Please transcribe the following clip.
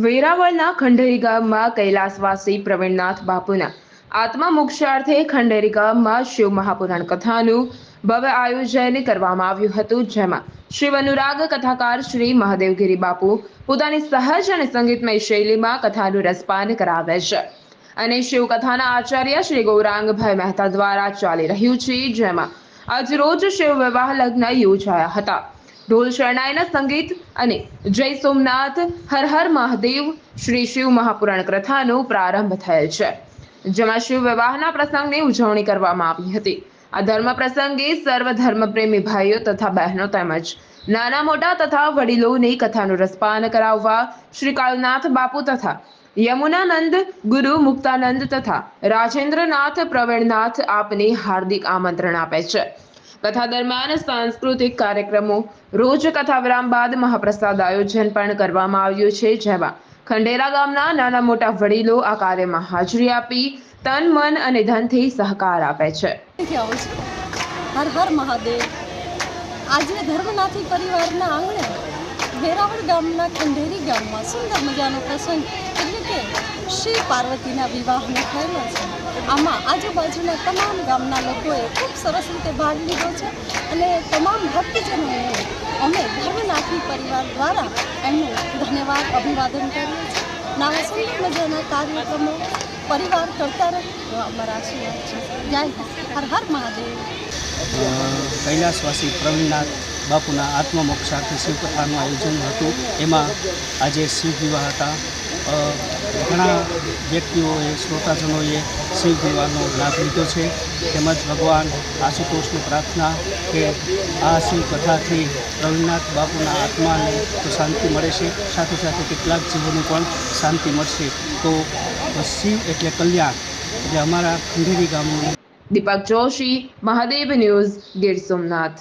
વેરાવળના ખંડેરી ગામમાં કૈલાસવાસી પ્રવીણનાથ બાપુના આત્મા મોક્ષાર્થે ખંડેરી ગામમાં શિવ મહાપુરાણ કથાનું ભવ્ય આયોજન કરવામાં આવ્યું હતું, જેમાં શિવ અનુરાગ કથાકાર શ્રી મહાદેવગીરી બાપુ પોતાની સહજ અને સંગીતમય શૈલીમાં કથાનું રસપાન કરાવે છે અને શિવકથાના આચાર્ય શ્રી ગૌરાંગભાઈ મહેતા દ્વારા ચાલી રહ્યું છે, જેમાં આજરોજ શિવ વિવાહ લગ્ન યોજાયા હતા। ઢોલ શરણાઈના સંગીત અને જય સોમનાથ હર હર મહાદેવ શ્રી શિવ મહાપુરાણ કથાનો પ્રારંભ થયેલ છે, જેમાં શિવ વિવાહના પ્રસંગની ઉજવણી કરવામાં આવી હતી। આ ધર્મ પ્રસંગે સર્વ ધર્મપ્રેમી ભાઈઓ તથા બહેનો તેમજ નાના મોટા તથા વડીલોને કથાનું રસપાન કરાવવા શ્રી કાળનાથ બાપુ તથા યમુનાનંદ ગુરુ મુક્તાનંદ તથા રાજેન્દ્રનાથ પ્રવીણનાથ આપને હાર્દિક આમંત્રણ આપે છે। કથા દરમિયાન સાંસ્કૃતિક કાર્યક્રમો, રોજ કથા વિરામ બાદ મહાપ્રસાદ આયોજન પણ કરવામાં આવ્યું છે, જેમાં ખંડેરા ગામના નાના મોટા વડીલો આ કાર્યમાં હાજરી આપી તન મન અને ધનથી સહકાર આપે છે। હર હર મહાદેવ। આજે ધર્મનાથી પરિવારના આંગણે વેરાવળ ગામના ખંડેરી ગામમાં સુંદર મજાનો પ્રસંગ એટલે કે શ્રી પાર્વતીના વિવાહનો થયેલો છે। આમાં આજુબાજુના તમામ ગામના લોકોએ ખૂબ સરસ રીતે ભાગ લીધો છે અને તમામ ભક્તજનોને અમે ધર્મનાથી પરિવાર દ્વારા એમનું ધન્યવાદ અભિવાદન કરીએ છીએ। નવા સુંદર મજાના કાર્યક્રમો પરિવાર કરતા રહે એવા અમારા આશીર્વાદ છે। જય હર હર મહાદેવ। કૈલાસવાસી પ્રવીણનાથ બાપુના આત્મમોક્ષાર્થે શિવકથાનું આયોજન હતું। એમાં આજે શિવ વિવાહ હતા। ઘણા વ્યક્તિઓએ, શ્રોતાજનોએ શિવ વિવાહનો લાભ લીધો છે, તેમજ ભગવાન આશુતોષની પ્રાર્થના કે આ શિવ કથાથી પ્રવીણનાથ બાપુના આત્માને તો શાંતિ મળે છે, સાથે સાથે કેટલાક જીવોને પણ શાંતિ મળશે। તો શિવ એટલે કલ્યાણ, એટલે અમારા ખંડેરી ગામનું। દીપક જોશી, મહાદેવ ન્યૂઝ, ગીર સોમનાથ।